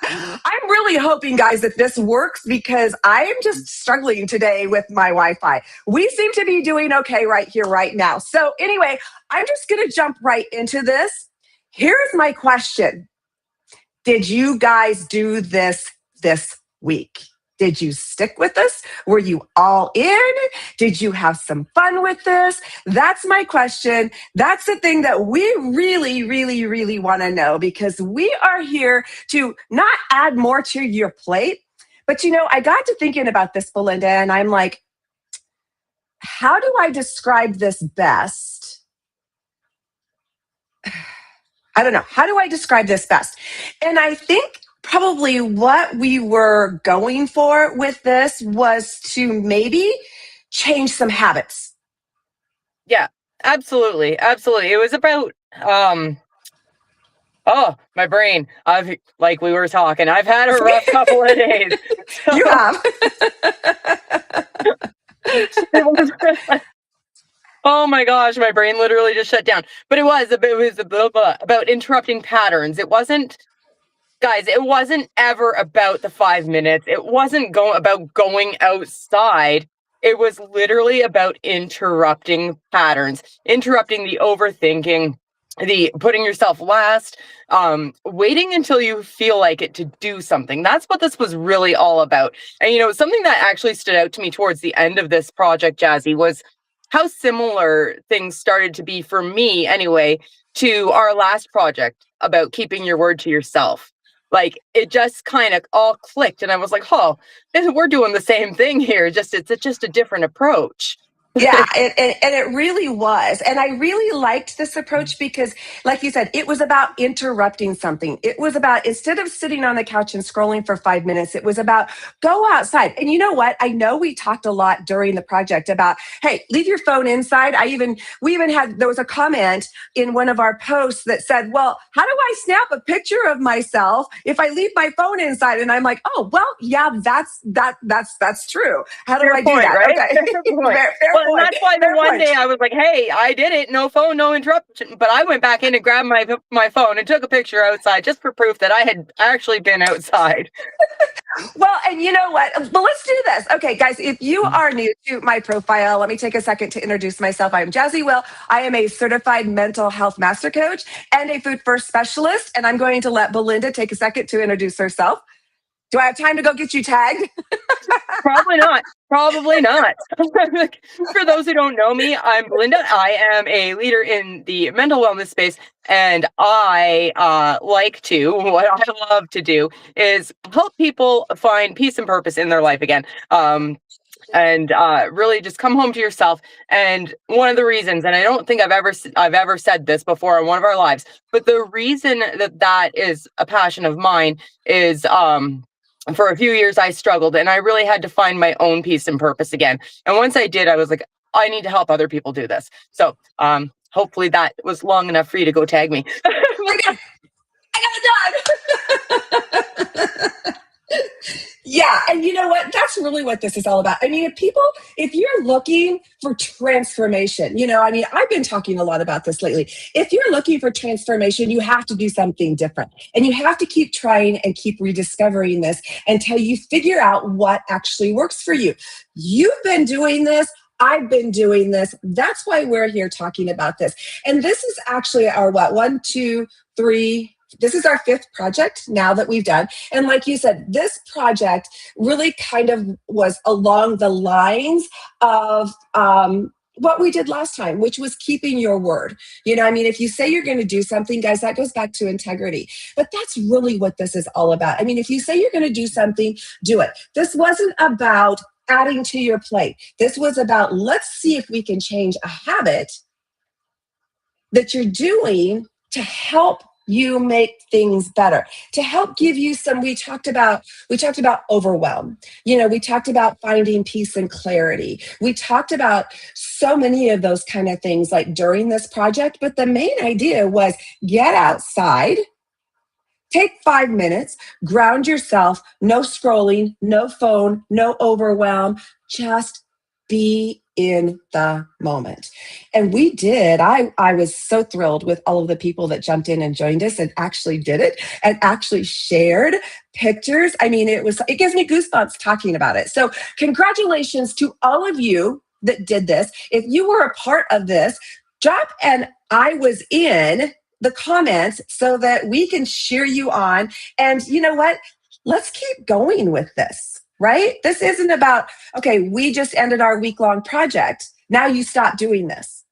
I'm really hoping, guys, that this works because I am just struggling today with my Wi-Fi. We seem to be doing okay right here, right now. So anyway, I'm just going to jump right into this. Here's my question. Did you guys do this week? Did you stick with this? Were you all in? Did you have some fun with this? That's my question. That's the thing that we really, really, really want to know, because we are here to not add more to your plate. But I got to thinking about this, Belinda, and I'm like, how do I describe this best? I don't know. How do I describe this best? And I think probably what we were going for with this was to maybe change some habits. Yeah, absolutely. Absolutely. It was about, oh, my brain. Like we were talking, I've had a rough couple of days. So You have. it was, oh my gosh, my brain literally just shut down. But it was about interrupting patterns. It wasn't, guys, it wasn't ever about the 5 minutes. It wasn't about going outside. It was literally about interrupting patterns, interrupting the overthinking, the putting yourself last, waiting until you feel like it to do something. That's what this was really all about. And something that actually stood out to me towards the end of this project, Jazzy, was how similar things started to be for me anyway to our last project about keeping your word to yourself. Like, it just kind of all clicked, and I was like, oh, we're doing the same thing here. It's just a different approach. Yeah, and it really was. And I really liked this approach because, like you said, it was about interrupting something. It was about, instead of sitting on the couch and scrolling for 5 minutes, it was about go outside. And you know what? I know we talked a lot during the project about, hey, leave your phone inside. There was a comment in one of our posts that said, well, how do I snap a picture of myself if I leave my phone inside? And I'm like, oh, well, yeah, that's true. How do Fair I do point, that? right? Okay. Fair point. Fair Well, and point. that's why the Fair one point. day I was like, hey, I did it. No phone, no interruption. But I went back in and grabbed my phone and took a picture outside just for proof that I had actually been outside. Well, and you know what? Well, let's do this. Okay, guys, if you are new to my profile, let me take a second to introduce myself. I'm Jazzy Will. I am a certified mental health master coach and a food first specialist. And I'm going to let Belinda take a second to introduce herself. Do I have time to go get you tagged? Probably not. Probably not. For those who don't know me, I'm Belinda. I am a leader in the mental wellness space, and what I love to do is help people find peace and purpose in their life again. And really just come home to yourself. And one of the reasons, and I don't think I've ever said this before in one of our lives, but the reason that is a passion of mine is for a few years I struggled, and I really had to find my own peace and purpose again. And once I did, I was like, I need to help other people do this. So hopefully that was long enough for you to go tag me. I got it done. Yeah, and you know what? That's really what this is all about. I mean, if you're looking for transformation, I've been talking a lot about this lately. If you're looking for transformation, you have to do something different. And you have to keep trying and keep rediscovering this until you figure out what actually works for you. You've been doing this. I've been doing this. That's why we're here talking about this. And this is actually our one, two, three. This is our fifth project now that we've done. And like you said, this project really kind of was along the lines of what we did last time, which was keeping your word. If you say you're going to do something, guys, that goes back to integrity. But that's really what this is all about. I mean, if you say you're going to do something, do it. This wasn't about adding to your plate. This was about, let's see if we can change a habit that you're doing to help you make things better, to help give you some. We talked about overwhelm. We talked about finding peace and clarity. We talked about so many of those kind of things like during this project, but the main idea was get outside, take 5 minutes, ground yourself, no scrolling, no phone, no overwhelm, just be in the moment. And we did. I was so thrilled with all of the people that jumped in and joined us and actually did it and actually shared pictures. I mean, it gives me goosebumps talking about it. So congratulations to all of you that did this. If you were a part of this, drop an I was in the comments so that we can cheer you on. And you know what? Let's keep going with this, right? This isn't about, okay, we just ended our week-long project. Now you stop doing this.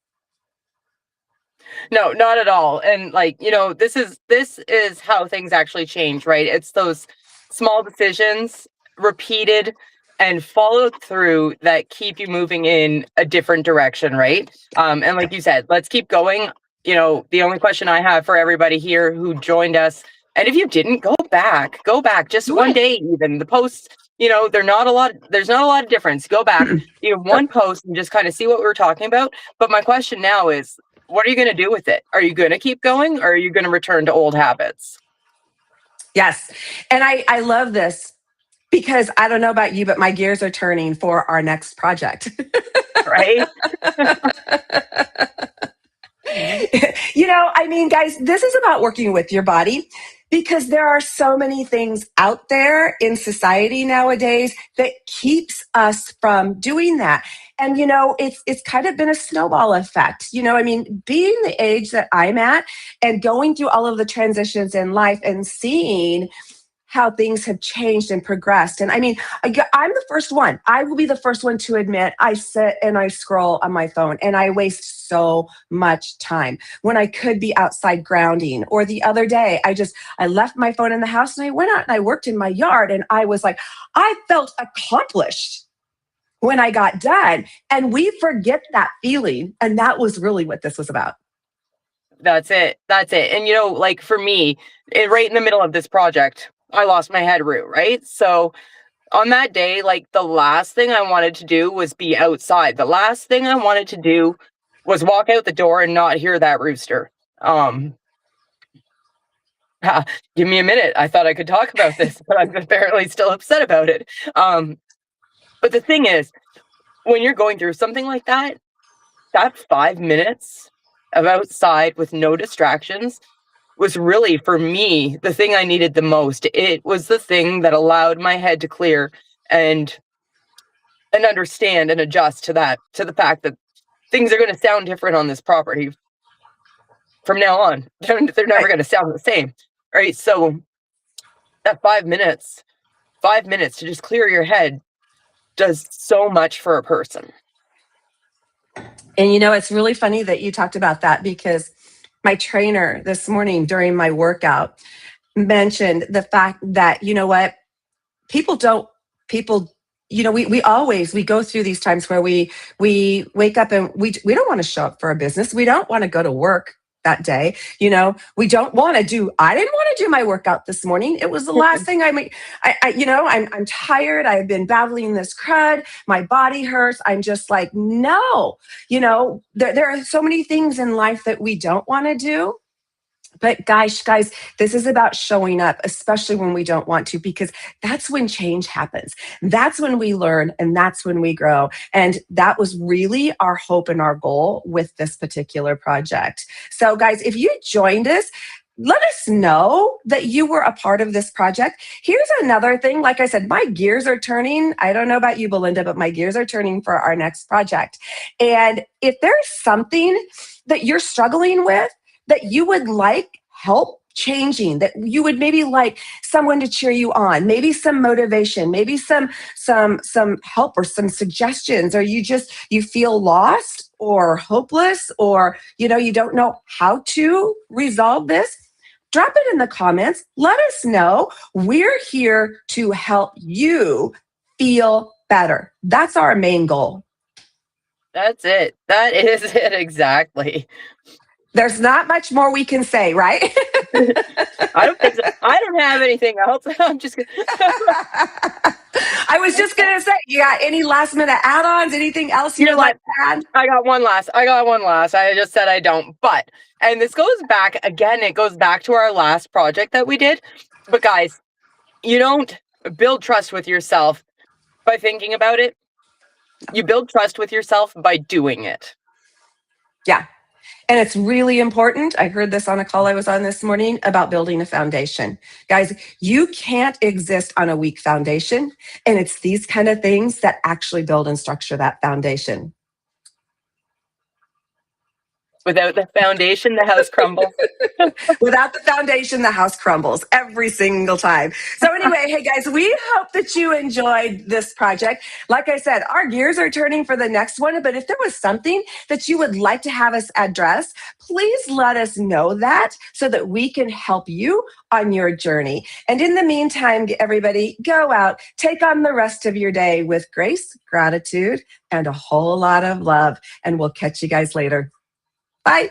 No, not at all. And like, this is how things actually change, right? It's those small decisions repeated and followed through that keep you moving in a different direction, right? And like you said, let's keep going. The only question I have for everybody here who joined us, and if you didn't, go back just one day, even the posts, there's not a lot of difference. Go back, one post and just kind of see what we were talking about. But my question now is, what are you going to do with it? Are you going to keep going, or are you going to return to old habits? Yes. And I love this because I don't know about you, but my gears are turning for our next project. Right? I mean, guys, this is about working with your body because there are so many things out there in society nowadays that keeps us from doing that. And, it's kind of been a snowball effect. I mean, being the age that I'm at and going through all of the transitions in life and seeing how things have changed and progressed. And I mean, I'm the first one. I will be the first one to admit I sit and I scroll on my phone and I waste so much time when I could be outside grounding. Or the other day, I left my phone in the house and I went out and I worked in my yard and I was like, I felt accomplished when I got done. And we forget that feeling. And that was really what this was about. That's it. And like for me, right in the middle of this project, I lost my head root, right? So on that day, like the last thing I wanted to do was be outside. The last thing I wanted to do was walk out the door and not hear that rooster. Give me a minute. I thought I could talk about this, but I'm apparently still upset about it. But the thing is, when you're going through something like that 5 minutes of outside with no distractions was really, for me, the thing I needed the most. It was the thing that allowed my head to clear and understand and adjust to the fact that things are going to sound different on this property from now on. They're never going to sound the same, right? So that 5 minutes to just clear your head does so much for a person. And it's really funny that you talked about that because my trainer this morning during my workout mentioned the fact that, we go through these times where we wake up and we don't want to show up for a business. We don't want to go to work that day. We don't want to I didn't want to do my workout this morning. It was the last thing I'm tired. I've been battling this crud. My body hurts. I'm just like, no, there are so many things in life that we don't want to do. But guys, this is about showing up, especially when we don't want to, because that's when change happens. That's when we learn and that's when we grow. And that was really our hope and our goal with this particular project. So guys, if you joined us, let us know that you were a part of this project. Here's another thing. Like I said, my gears are turning. I don't know about you, Belinda, but my gears are turning for our next project. And if there's something that you're struggling with, that you would like help changing, that you would maybe like someone to cheer you on, maybe some motivation, maybe some help or some suggestions, or you feel lost or hopeless, or you don't know how to resolve this, drop it in the comments. Let us know. We're here to help you feel better. That's our main goal. That's it. That is it exactly. There's not much more we can say, right? I don't think so. I don't have anything else. I'm just gonna I was just going to say, you got any last minute add-ons? Anything else you'd like to add? I got one last. I just said I don't. But, and this goes back, again, it goes back to our last project that we did. But guys, you don't build trust with yourself by thinking about it. You build trust with yourself by doing it. Yeah. And it's really important. I heard this on a call I was on this morning about building a foundation. Guys, you can't exist on a weak foundation. And it's these kind of things that actually build and structure that foundation. Without the foundation, the house crumbles. Without the foundation, the house crumbles every single time. So anyway, hey guys, we hope that you enjoyed this project. Like I said, our gears are turning for the next one, but if there was something that you would like to have us address, please let us know that so that we can help you on your journey. And in the meantime, everybody, go out, take on the rest of your day with grace, gratitude, and a whole lot of love. And we'll catch you guys later. Bye.